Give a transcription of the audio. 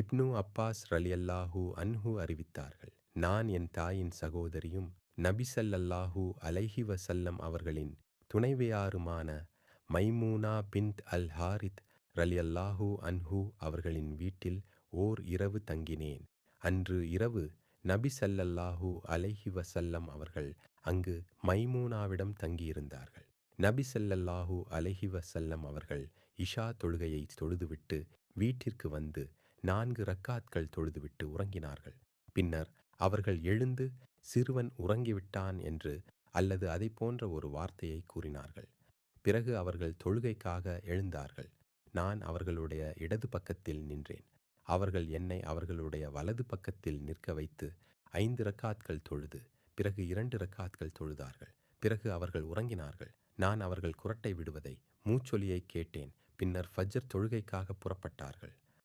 இப்னு Abbas ரலியல்லாஹு அன்ஹு அறிவித்தார்கள், நான் என் தாயின் சகோதரியும் நபி ஸல்லல்லாஹு அலைஹி வஸல்லம் அவர்களின் துணைவியாருமான மைமூனா பின்த் அல் ஹாரித் ரலியல்லாஹு அன்ஹு அவர்களின் வீட்டில் ஓர் இரவு தங்கினேன். அன்று இரவு நபி ஸல்லல்லாஹு அலைஹி வஸல்லம் அவர்கள் அங்கு மைமூனாவிடம் தங்கியிருந்தார்கள். நபி ஸல்லல்லாஹு அலைஹி வஸல்லம் அவர்கள் இஷா தொழுகையை தொழுதுவிட்டு வீட்டிற்கு வந்து 4 ரக்காத்கள் தொழுதுவிட்டு உறங்கினார்கள். பின்னர் அவர்கள் எழுந்து சிறுவன் உறங்கிவிட்டான் என்று அல்லது அதைப்போன்ற ஒரு வார்த்தையை கூறினார்கள். பிறகு அவர்கள் தொழுகைக்காக எழுந்தார்கள். நான் அவர்களுடைய இடது பக்கத்தில் நின்றேன். அவர்கள் என்னை அவர்களுடைய வலது பக்கத்தில் நிற்க வைத்து 5 ரக்காத்கள் தொழுது பிறகு 2 ரக்காத்கள் தொழுதார்கள். பிறகு அவர்கள் உறங்கினார்கள். நான் அவர்கள் குறட்டை விடுவதை, மூச்சொலியை கேட்டேன். பின்னர் ஃபஜ்ர் தொழுகைக்காக புறப்பட்டார்கள்.